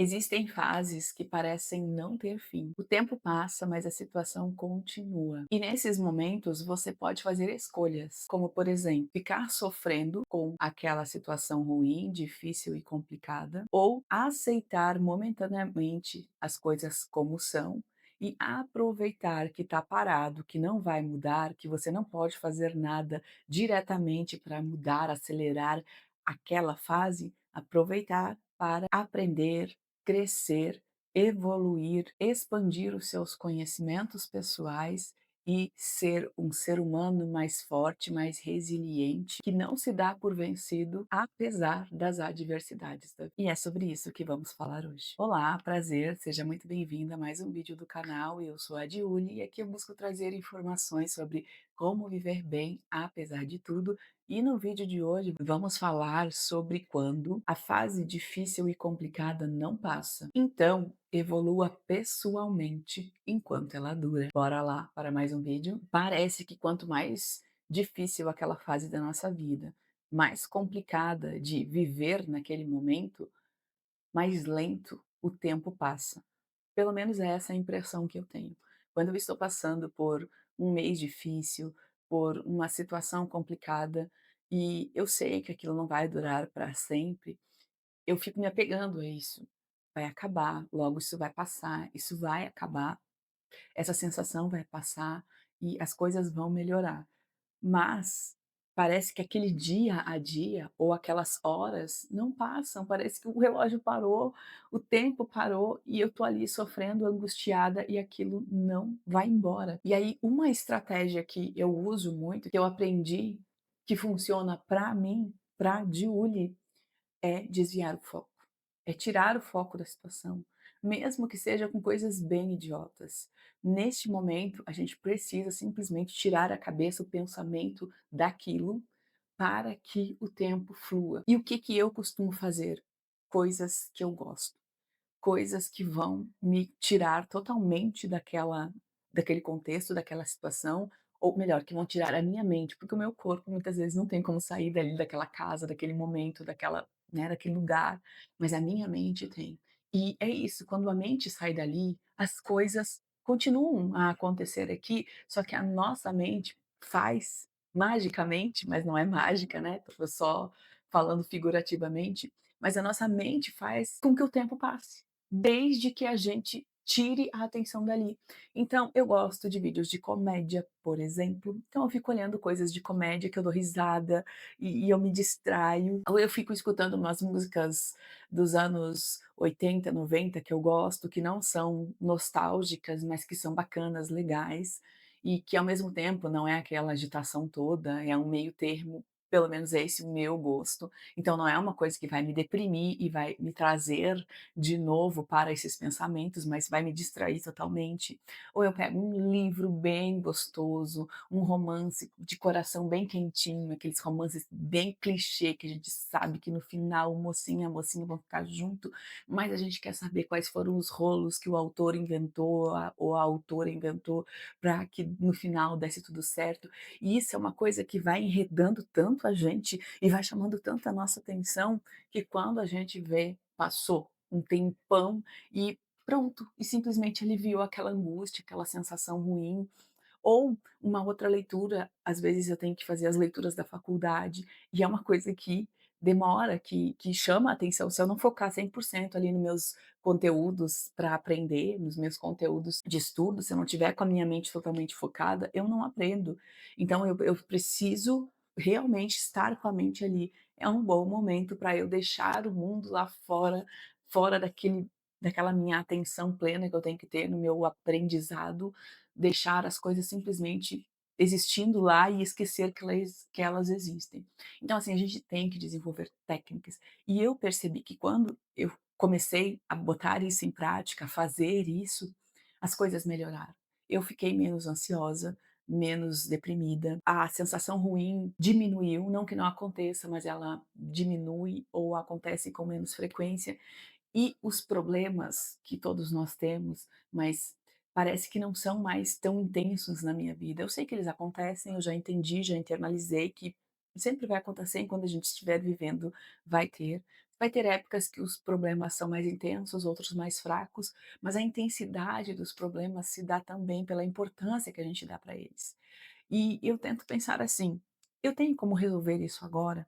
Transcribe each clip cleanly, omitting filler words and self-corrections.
Existem fases que parecem não ter fim. O tempo passa, mas a situação continua. E nesses momentos você pode fazer escolhas, como por exemplo, ficar sofrendo com aquela situação ruim, difícil e complicada, ou aceitar momentaneamente as coisas como são e aproveitar que está parado, que não vai mudar, que você não pode fazer nada diretamente para mudar, acelerar aquela fase, aproveitar para aprender, crescer, evoluir, expandir os seus conhecimentos pessoais e ser um ser humano mais forte, mais resiliente, que não se dá por vencido apesar das adversidades da vida. E é sobre isso que vamos falar hoje. Olá, prazer, seja muito bem-vinda a mais um vídeo do canal. Eu sou a Diuli e aqui eu busco trazer informações sobre como viver bem apesar de tudo, e no vídeo de hoje vamos falar sobre quando a fase difícil e complicada não passa. Então, evolua pessoalmente enquanto ela dura. Bora lá para mais um vídeo? Parece que quanto mais difícil aquela fase da nossa vida, mais complicada de viver naquele momento, mais lento o tempo passa. Pelo menos é essa a impressão que eu tenho. Quando eu estou passando por um mês difícil, por uma situação complicada, e eu sei que aquilo não vai durar para sempre, eu fico me apegando a isso. Vai acabar, logo isso vai passar, isso vai acabar, essa sensação vai passar e as coisas vão melhorar. Mas parece que aquele dia a dia ou aquelas horas não passam, parece que o relógio parou, o tempo parou e eu tô ali sofrendo, angustiada e aquilo não vai embora. E aí uma estratégia que eu uso muito, que eu aprendi, que funciona pra mim, pra Giuli, é desviar o foco, é tirar o foco da situação, mesmo que seja com coisas bem idiotas. Neste momento, a gente precisa simplesmente tirar a cabeça, o pensamento daquilo, para que o tempo flua. E o que que eu costumo fazer? Coisas que eu gosto. Coisas que vão me tirar totalmente daquele contexto, daquela situação, ou melhor, que vão tirar a minha mente, porque o meu corpo muitas vezes não tem como sair dali daquela casa, daquele momento, daquele lugar, mas a minha mente tem. E é isso, quando a mente sai dali, as coisas continuam a acontecer aqui, só que a nossa mente faz magicamente, mas não é mágica, né, tô só falando figurativamente, mas a nossa mente faz com que o tempo passe, desde que a gente tire a atenção dali. Então, eu gosto de vídeos de comédia, por exemplo, então eu fico olhando coisas de comédia que eu dou risada e eu me distraio, ou eu fico escutando umas músicas dos anos 80, 90 que eu gosto, que não são nostálgicas, mas que são bacanas, legais, e que ao mesmo tempo não é aquela agitação toda, é um meio termo, pelo menos é esse o meu gosto. Então não é uma coisa que vai me deprimir e vai me trazer de novo para esses pensamentos, mas vai me distrair totalmente. Ou eu pego um livro bem gostoso, um romance de coração bem quentinho, aqueles romances bem clichê que a gente sabe que no final o mocinho e a mocinha vão ficar junto, mas a gente quer saber quais foram os rolos que o autor inventou ou a autora inventou para que no final desse tudo certo. E isso é uma coisa que vai enredando tanto a gente e vai chamando tanto a nossa atenção, que quando a gente vê, passou um tempão e pronto, e simplesmente aliviou aquela angústia, aquela sensação ruim. Ou uma outra leitura, às vezes eu tenho que fazer as leituras da faculdade, e é uma coisa que demora, que chama a atenção, se eu não focar 100% ali nos meus conteúdos para aprender, nos meus conteúdos de estudo, se eu não tiver com a minha mente totalmente focada, eu não aprendo. Então eu preciso realmente estar com a mente ali. É um bom momento para eu deixar o mundo lá fora, fora daquela minha atenção plena que eu tenho que ter no meu aprendizado, deixar as coisas simplesmente existindo lá e esquecer que elas existem. Então, assim, a gente tem que desenvolver técnicas. E eu percebi que quando eu comecei a botar isso em prática, a fazer isso, as coisas melhoraram. Eu fiquei menos ansiosa, menos deprimida, a sensação ruim diminuiu, não que não aconteça, mas ela diminui ou acontece com menos frequência. E os problemas que todos nós temos, mas parece que não são mais tão intensos na minha vida. Eu sei que eles acontecem, eu já entendi, já internalizei que sempre vai acontecer, enquanto a gente estiver vivendo, vai ter. Vai ter épocas que os problemas são mais intensos, outros mais fracos, mas a intensidade dos problemas se dá também pela importância que a gente dá para eles. E eu tento pensar assim: eu tenho como resolver isso agora?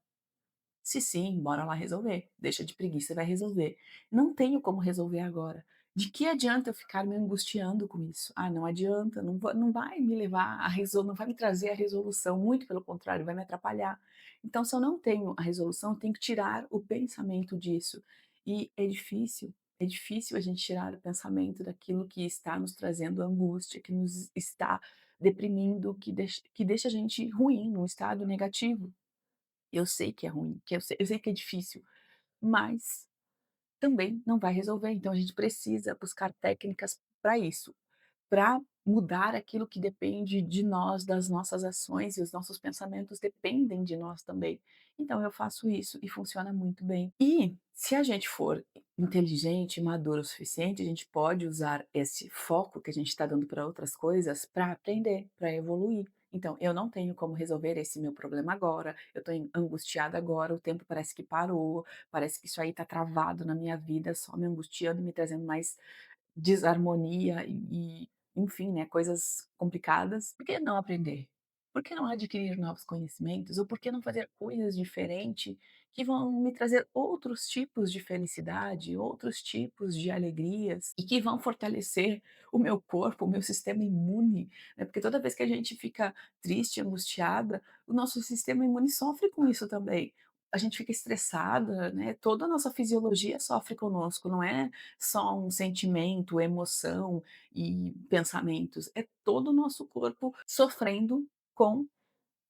Se sim, bora lá resolver. Deixa de preguiça e vai resolver. Não tenho como resolver agora. De que adianta eu ficar me angustiando com isso? Ah, não adianta, não vai me levar a não vai me trazer a resolução, muito pelo contrário, vai me atrapalhar. Então, se eu não tenho a resolução, eu tenho que tirar o pensamento disso. E é difícil a gente tirar o pensamento daquilo que está nos trazendo angústia, que nos está deprimindo, que deixa a gente ruim, num estado negativo. Eu sei que é ruim, que eu sei que é difícil, mas também não vai resolver, então a gente precisa buscar técnicas para isso, para mudar aquilo que depende de nós, das nossas ações, e os nossos pensamentos dependem de nós também. Então eu faço isso e funciona muito bem. E se a gente for inteligente, maduro o suficiente, a gente pode usar esse foco que a gente está dando para outras coisas para aprender, para evoluir. Então, eu não tenho como resolver esse meu problema agora, eu estou angustiada agora, o tempo parece que parou, parece que isso aí está travado na minha vida, só me angustiando, me trazendo mais desarmonia enfim, né, coisas complicadas. Por que não aprender? Por que não adquirir novos conhecimentos? Ou por que não fazer coisas diferentes que vão me trazer outros tipos de felicidade, outros tipos de alegrias e que vão fortalecer o meu corpo, o meu sistema imune, né? Porque toda vez que a gente fica triste, angustiada, o nosso sistema imune sofre com isso também. A gente fica estressada, né? Toda a nossa fisiologia sofre conosco, não é só um sentimento, emoção e pensamentos, é todo o nosso corpo sofrendo com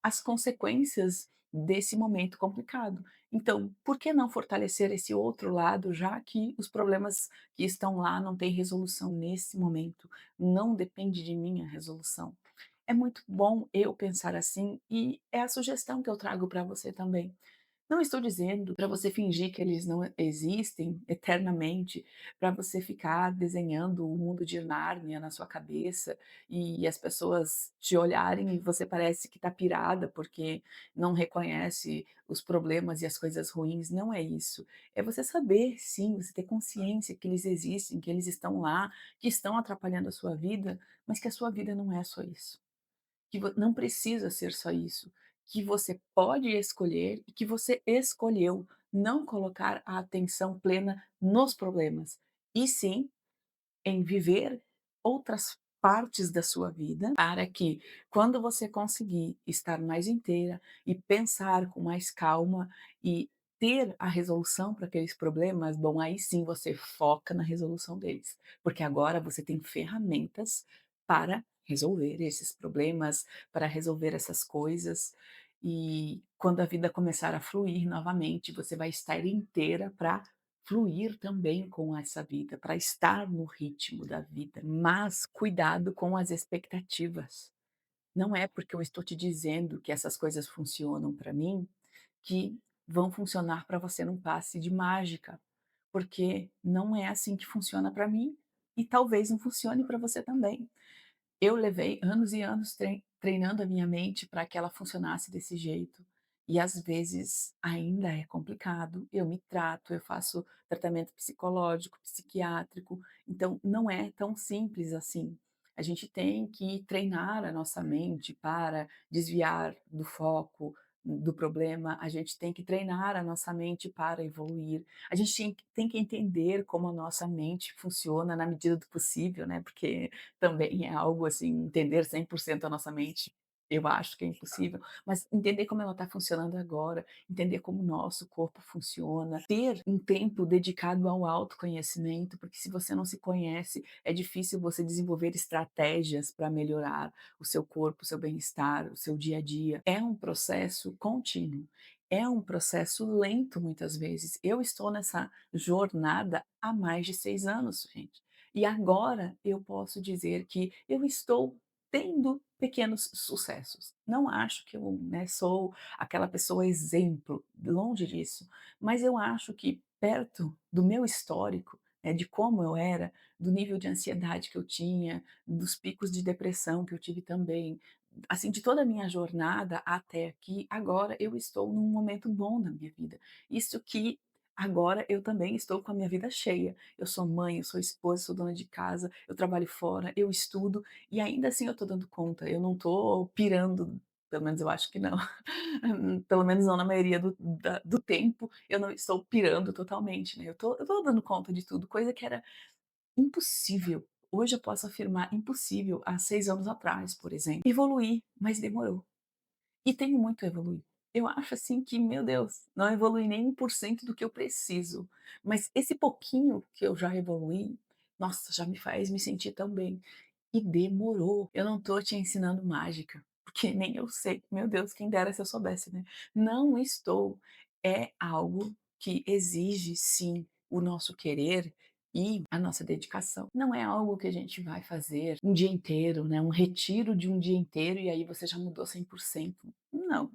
as consequências desse momento complicado. Então, por que não fortalecer esse outro lado, já que os problemas que estão lá não têm resolução nesse momento, não depende de mim a resolução. É muito bom eu pensar assim e é a sugestão que eu trago para você também. Não estou dizendo para você fingir que eles não existem eternamente, para você ficar desenhando o mundo de Nárnia na sua cabeça e as pessoas te olharem e você parece que está pirada porque não reconhece os problemas e as coisas ruins. Não é isso. É você saber, sim, você ter consciência que eles existem, que eles estão lá, que estão atrapalhando a sua vida, mas que a sua vida não é só isso. Que não precisa ser só isso, que você pode escolher e que você escolheu não colocar a atenção plena nos problemas, e sim em viver outras partes da sua vida, para que quando você conseguir estar mais inteira e pensar com mais calma e ter a resolução para aqueles problemas, bom, aí sim você foca na resolução deles, porque agora você tem ferramentas para resolver esses problemas, para resolver essas coisas. E quando a vida começar a fluir novamente, você vai estar inteira para fluir também com essa vida, para estar no ritmo da vida, mas cuidado com as expectativas. Não é porque eu estou te dizendo que essas coisas funcionam para mim, que vão funcionar para você num passe de mágica, porque não é assim que funciona para mim e talvez não funcione para você também. Eu levei anos e anos treinando a minha mente para que ela funcionasse desse jeito. E às vezes ainda é complicado. Eu me trato, eu faço tratamento psicológico, psiquiátrico, então não é tão simples assim. A gente tem que treinar a nossa mente para desviar do foco do problema, a gente tem que treinar a nossa mente para evoluir. A gente tem que entender como a nossa mente funciona na medida do possível, né? Porque também é algo assim, entender 100% a nossa mente, eu acho que é impossível, mas entender como ela está funcionando agora, entender como o nosso corpo funciona, ter um tempo dedicado ao autoconhecimento, porque se você não se conhece, é difícil você desenvolver estratégias para melhorar o seu corpo, o seu bem-estar, o seu dia a dia. É um processo contínuo. É um processo lento muitas vezes. Eu estou nessa jornada há mais de 6 anos, gente. E agora eu posso dizer que eu estou tendo pequenos sucessos. Não acho que eu, né, sou aquela pessoa exemplo, longe disso, mas eu acho que perto do meu histórico, né, de como eu era, do nível de ansiedade que eu tinha, dos picos de depressão que eu tive também, assim, de toda a minha jornada até aqui, agora eu estou num momento bom na minha vida. Isso que Agora eu também estou com a minha vida cheia. Eu sou mãe, eu sou esposa, sou dona de casa, eu trabalho fora, eu estudo e ainda assim eu estou dando conta. Eu não estou pirando, pelo menos eu acho que não. Pelo menos não na maioria do tempo, eu não estou pirando totalmente, né. Eu tô dando conta de tudo, coisa que era impossível. Hoje eu posso afirmar impossível há 6 anos atrás, por exemplo. Evoluí, mas demorou. E tenho muito a evoluir. Eu acho, assim, que, meu Deus, não evolui nem 1% do que eu preciso, mas esse pouquinho que eu já evoluí, nossa, já me faz me sentir tão bem. E demorou. Eu não tô te ensinando mágica, porque nem eu sei. Meu Deus, quem dera se eu soubesse, né. Não estou. É algo que exige, sim, o nosso querer e a nossa dedicação. Não é algo que a gente vai fazer um dia inteiro, né, um retiro de um dia inteiro e aí você já mudou 100%. Não.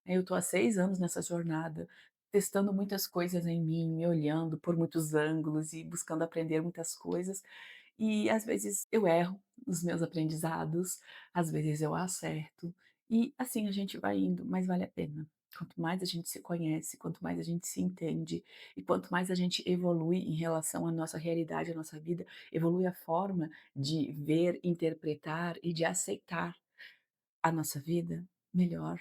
Eu tô há 6 anos nessa jornada, testando muitas coisas em mim, me olhando por muitos ângulos e buscando aprender muitas coisas, e às vezes eu erro nos meus aprendizados, às vezes eu acerto, e assim a gente vai indo, mas vale a pena. Quanto mais a gente se conhece, quanto mais a gente se entende e quanto mais a gente evolui em relação à nossa realidade, à nossa vida, evolui a forma de ver, interpretar e de aceitar a nossa vida, melhor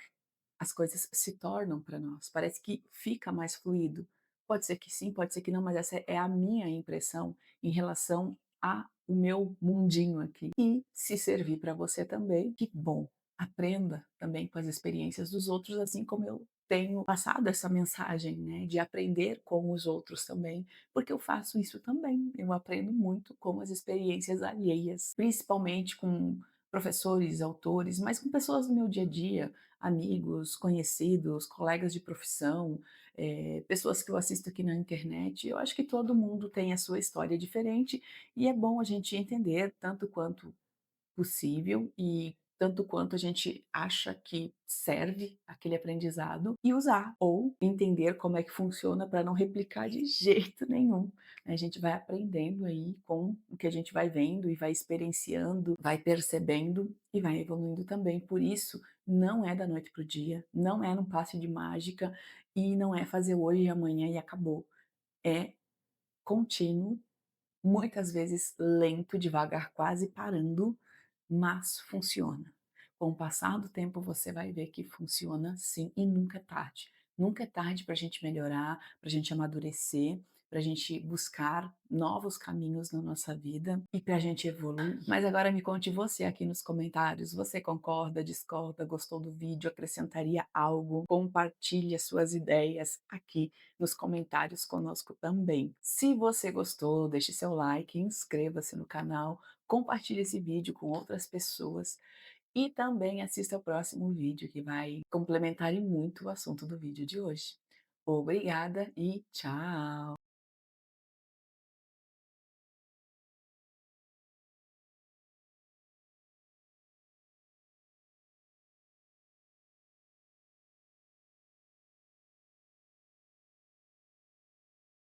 as coisas se tornam para nós. Parece que fica mais fluido. Pode ser que sim, pode ser que não, mas essa é a minha impressão em relação a o meu mundinho aqui. E se servir para você também, que bom. Aprenda também com as experiências dos outros, assim como eu tenho passado essa mensagem, né, de aprender com os outros também, porque eu faço isso também. Eu aprendo muito com as experiências alheias, principalmente com professores, autores, mas com pessoas do meu dia a dia, amigos, conhecidos, colegas de profissão, pessoas que eu assisto aqui na internet. Eu acho que todo mundo tem a sua história diferente e é bom a gente entender tanto quanto possível e tanto quanto a gente acha que serve aquele aprendizado e usar, ou entender como é que funciona para não replicar de jeito nenhum. A gente vai aprendendo aí com o que a gente vai vendo e vai experienciando, vai percebendo e vai evoluindo também. Por isso, não é da noite para o dia, não é num passe de mágica e não é fazer hoje e amanhã e acabou. É contínuo, muitas vezes lento, devagar, quase parando, mas funciona. Com o passar do tempo você vai ver que funciona sim e nunca é tarde. Nunca é tarde para a gente melhorar, para a gente amadurecer, para a gente buscar novos caminhos na nossa vida e para a gente evoluir. Mas agora me conte você aqui nos comentários. Você concorda, discorda, gostou do vídeo, acrescentaria algo? Compartilhe as suas ideias aqui nos comentários conosco também. Se você gostou, deixe seu like, inscreva-se no canal, compartilhe esse vídeo com outras pessoas e também assista ao próximo vídeo que vai complementar e muito o assunto do vídeo de hoje. Obrigada e tchau!